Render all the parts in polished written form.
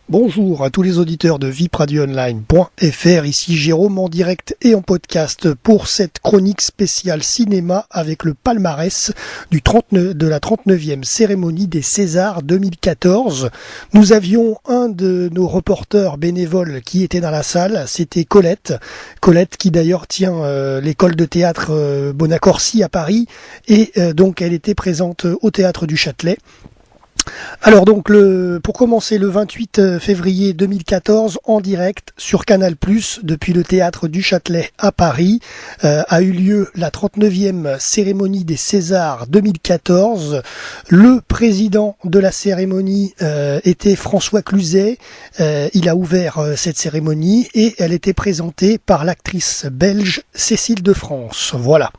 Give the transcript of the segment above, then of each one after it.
Bonjour à tous les auditeurs de vipradioonline.fr, ici Jérôme en direct et en podcast pour cette chronique spéciale cinéma avec le palmarès de la 39e cérémonie des Césars 2014. Nous avions un de nos reporters bénévoles qui était dans la salle, c'était Colette qui d'ailleurs tient l'école de théâtre Bonaccorsi à Paris et donc elle était présente au théâtre du Châtelet. Alors donc pour commencer le 28 février 2014 en direct sur Canal+, depuis le théâtre du Châtelet à Paris, a eu lieu la 39e cérémonie des Césars 2014. Le président de la cérémonie était François Cluzet. Il a ouvert cette cérémonie et elle était présentée par l'actrice belge Cécile de France. Voilà.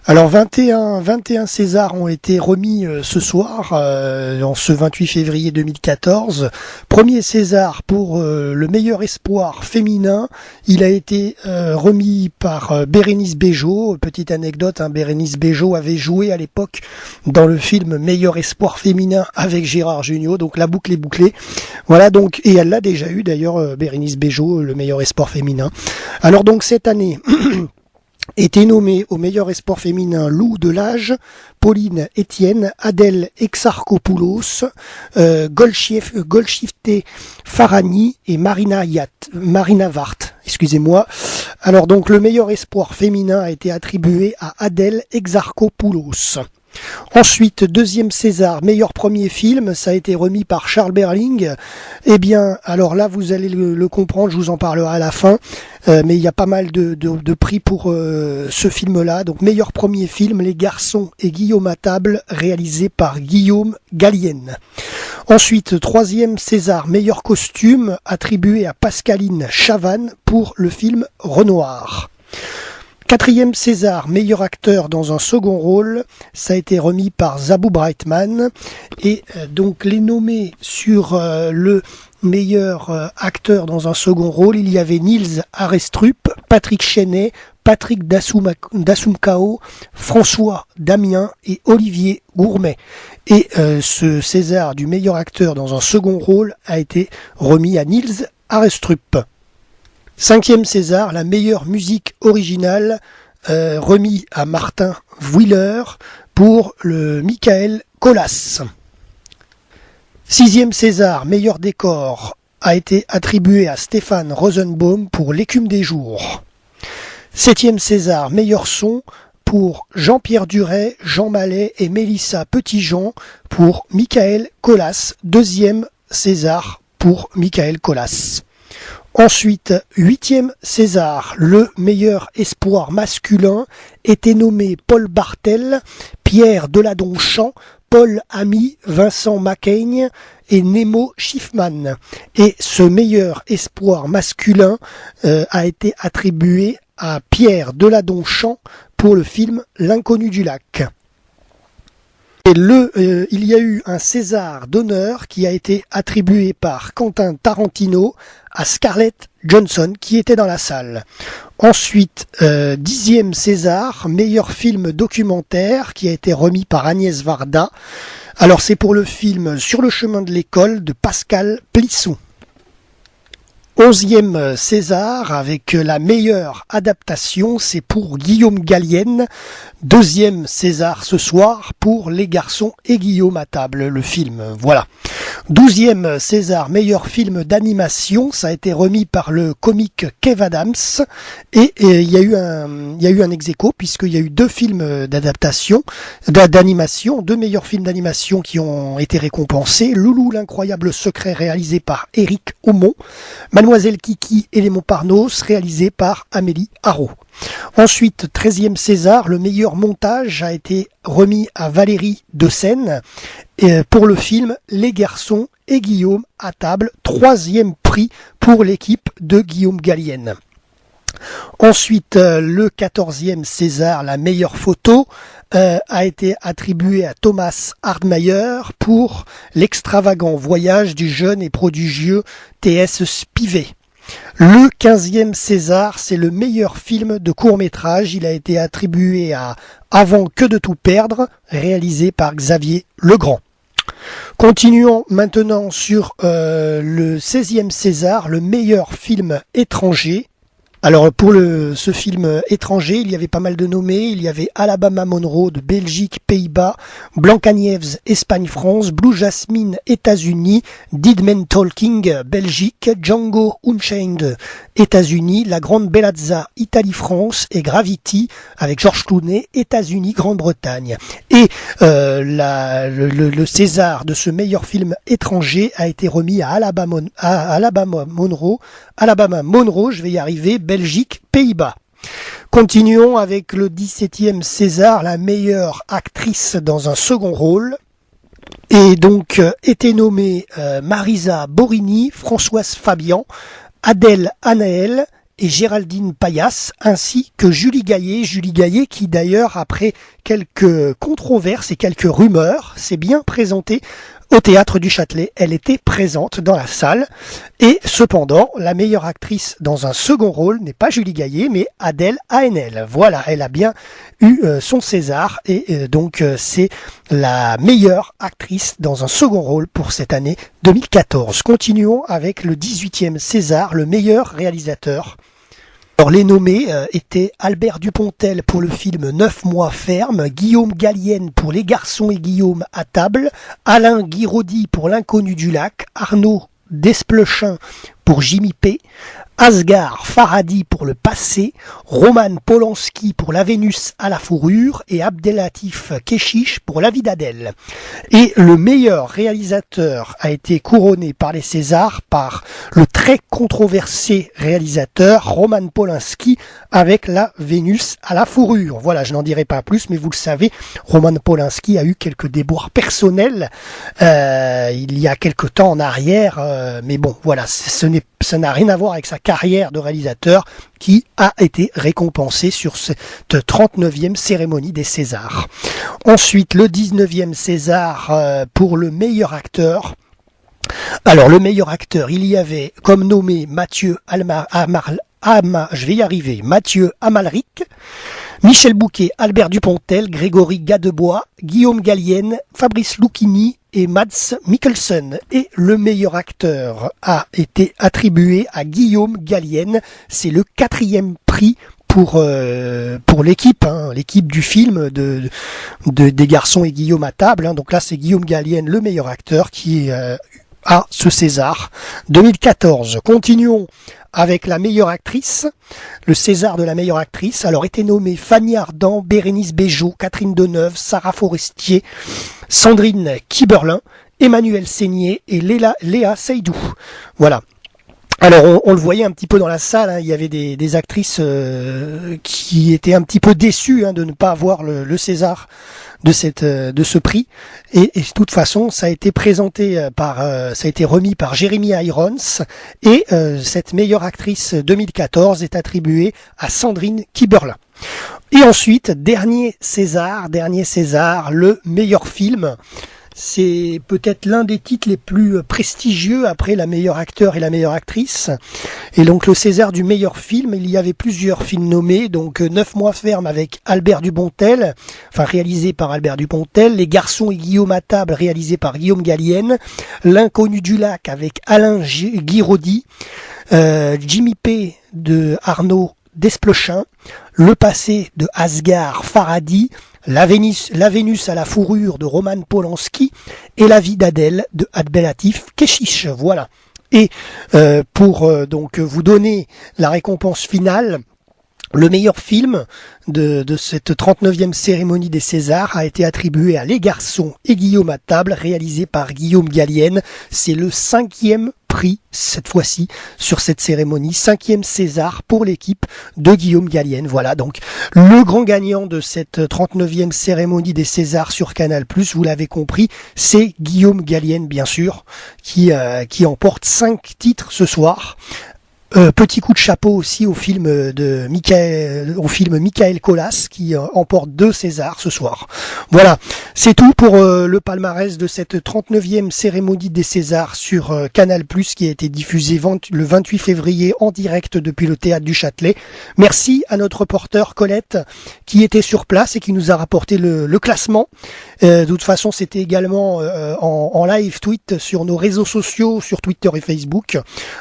Alors 21 Césars ont été remis ce soir, en ce 28 février 2014. Premier César pour le meilleur espoir féminin. Il a été remis par Bérénice Bejo. Petite anecdote, Bérénice Bejo avait joué à l'époque dans le film Meilleur espoir féminin avec Gérard Jugnot. Donc la boucle est bouclée. Voilà donc, et elle l'a déjà eu d'ailleurs, Bérénice Bejo, le meilleur espoir féminin. Alors donc cette année... était nommé au meilleur espoir féminin Lou Delage, Pauline Etienne, Adèle Exarchopoulos, Golshifteh Farahani et Marina Vart. Excusez-moi. Alors donc le meilleur espoir féminin a été attribué à Adèle Exarchopoulos. Ensuite, deuxième César, meilleur premier film, ça a été remis par Charles Berling. Eh bien, alors là, vous allez le comprendre, je vous en parlerai à la fin, mais il y a pas mal de prix pour ce film-là. Donc, meilleur premier film, Les Garçons et Guillaume à table, réalisé par Guillaume Gallienne. Ensuite, troisième César, meilleur costume, attribué à Pascaline Chavannes pour le film Renoir. Quatrième César, meilleur acteur dans un second rôle, ça a été remis par Zabou Breitman. Et donc les nommés sur le meilleur acteur dans un second rôle, il y avait Nils Arestrup, Patrick Chenet, Patrick Dassumkao, François Damien et Olivier Gourmet. Et ce César du meilleur acteur dans un second rôle a été remis à Nils Arestrup. Cinquième César, la meilleure musique originale, remis à Martin Wheeler pour le Michael Colas. Sixième César, meilleur décor, a été attribué à Stéphane Rosenbaum pour L'écume des jours. Septième César, meilleur son pour Jean-Pierre Duret, Jean Mallet et Mélissa Petitjean pour Michael Colas. Deuxième César pour Michael Colas. Ensuite, huitième César, le meilleur espoir masculin était nommé Paul Bartel, Pierre Deladonchamp, Paul Ami, Vincent Macaigne et Nemo Schiffman. Et ce meilleur espoir masculin a été attribué à Pierre Deladonchamp pour le film L'inconnu du lac. Et il y a eu un César d'honneur qui a été attribué par Quentin Tarantino à Scarlett Johansson qui était dans la salle. Ensuite, dixième César, meilleur film documentaire qui a été remis par Agnès Varda. Alors c'est pour le film Sur le chemin de l'école de Pascal Plisson. 11e César avec la meilleure adaptation, c'est pour Guillaume Gallienne. 2e César ce soir pour Les Garçons et Guillaume à table, le film. Voilà. 12e César, meilleur film d'animation, ça a été remis par le comique Kev Adams. Et il y a eu un ex-aequo puisqu'il y a eu deux films d'adaptation, d'animation, deux meilleurs films d'animation qui ont été récompensés. Loulou, l'incroyable secret, réalisé par Éric Aumont. Mademoiselle Kiki et les Montparnasse, réalisé par Amélie Haro. Ensuite, 13e César, le meilleur montage a été remis à Valérie de Seine pour le film Les Garçons et Guillaume à table, 3e prix pour l'équipe de Guillaume Gallienne. Ensuite, le 14e César, la meilleure photo, a été attribué à Thomas Hardmeyer pour l'extravagant voyage du jeune et prodigieux T.S. Spivet. Le 15e César, c'est le meilleur film de court-métrage. Il a été attribué à Avant que de tout perdre, réalisé par Xavier Legrand. Continuons maintenant sur le 16e César, le meilleur film étranger. Alors pour ce film étranger, il y avait pas mal de nommés. Il y avait Alabama Monroe de Belgique, Pays-Bas, Blancanieves, Espagne, France, Blue Jasmine, États-Unis, Dead Men Talking, Belgique, Django Unchained, États-Unis, La Grande Bellezza, Italie, France et Gravity avec George Clooney, États-Unis, Grande-Bretagne. Et le César de ce meilleur film étranger a été remis à Alabama Monroe, je vais y arriver, Belgique, Pays-Bas. Continuons avec le 17e César, la meilleure actrice dans un second rôle. Et donc étaient nommés Marisa Borini, Françoise Fabian, Adèle Haenel et Géraldine Payas, ainsi que Julie Gaillet qui d'ailleurs, après quelques controverses et quelques rumeurs, s'est bien présentée au Théâtre du Châtelet. Elle était présente dans la salle. Et cependant, la meilleure actrice dans un second rôle n'est pas Julie Gaillet, mais Adèle Haenel. Voilà, elle a bien eu son César et donc c'est la meilleure actrice dans un second rôle pour cette année 2014. Continuons avec le 18e César, le meilleur réalisateur. Alors les nommés étaient Albert Dupontel pour le film 9 mois ferme, Guillaume Gallienne pour Les garçons et Guillaume à table, Alain Guiraudy pour L'inconnu du lac, Arnaud Desplechin pour Jimmy P, Asghar Farhadi pour Le passé, Roman Polanski pour La Vénus à la fourrure et Abdelatif Kechiche pour La vie d'Adèle. Et le meilleur réalisateur a été couronné par les Césars par le très controversé réalisateur Roman Polanski avec La Vénus à la fourrure. Voilà, je n'en dirai pas plus, mais vous le savez, Roman Polanski a eu quelques déboires personnels il y a quelque temps en arrière, mais bon, voilà, ça n'a rien à voir avec sa carrière de réalisateur qui a été récompensée sur cette 39e cérémonie des Césars. Ensuite, le 19e César pour le meilleur acteur. Alors, le meilleur acteur, il y avait comme nommé Mathieu Amalric, Michel Bouquet, Albert Dupontel, Grégory Gadebois, Guillaume Gallienne, Fabrice Lucchini et Mads Mikkelsen. Et le meilleur acteur a été attribué à Guillaume Gallienne. C'est le 4e prix pour l'équipe, l'équipe du film des garçons et Guillaume à table. Donc là, c'est Guillaume Gallienne, le meilleur acteur, qui a ce César 2014. Continuons avec la meilleure actrice, le César de la meilleure actrice. Alors étaient nommés Fanny Ardant, Bérénice Bejo, Catherine Deneuve, Sarah Forestier, Sandrine Kiberlin, Emmanuelle Seigné et Léa Seydoux. Voilà. Alors on le voyait un petit peu dans la salle, il y avait des actrices qui étaient un petit peu déçues de ne pas avoir le César de ce prix, et de toute façon ça a été présenté ça a été remis par Jeremy Irons, et cette meilleure actrice 2014 est attribuée à Sandrine Kiberlin. Et ensuite, dernier César, le meilleur film. C'est peut-être l'un des titres les plus prestigieux après la meilleure acteur et la meilleure actrice. Et donc le César du meilleur film, il y avait plusieurs films nommés. Donc 9 mois ferme avec Albert Dupontel, réalisé par Albert Dupontel. Les garçons et Guillaume à table, réalisé par Guillaume Gallienne. L'inconnu du lac avec Alain Guiraudy. Jimmy P de Arnaud Desplechin. Le passé de Asghar Farhadi. La Vénus à la fourrure de Roman Polanski et La vie d'Adèle de Abdelatif Kechiche. Voilà. Et pour donc vous donner la récompense finale, le meilleur film de cette 39e cérémonie des Césars a été attribué à Les garçons et Guillaume à table, réalisé par Guillaume Gallienne. C'est le 5e prix, cette fois-ci, sur cette cérémonie. 5e César pour l'équipe de Guillaume Gallienne. Voilà, donc, le grand gagnant de cette 39e cérémonie des Césars sur Canal+, vous l'avez compris, c'est Guillaume Gallienne, bien sûr, qui emporte 5 titres ce soir. Petit coup de chapeau aussi au film Michael Colas qui emporte 2 Césars ce soir. Voilà, c'est tout pour le palmarès de cette 39e cérémonie des Césars sur Canal+, qui a été diffusée le 28 février en direct depuis le Théâtre du Châtelet. Merci à notre reporter Colette qui était sur place et qui nous a rapporté le classement. De toute façon, c'était également en live tweet sur nos réseaux sociaux, sur Twitter et Facebook,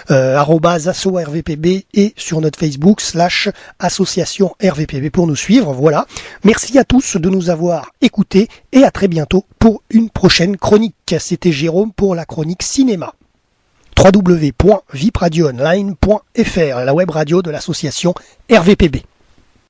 @asso_rvpb et sur notre Facebook /association RVPB pour nous suivre. Voilà. Merci à tous de nous avoir écoutés et à très bientôt pour une prochaine chronique. C'était Jérôme pour la chronique cinéma. www.vipradioonline.fr, la web radio de l'association RVPB.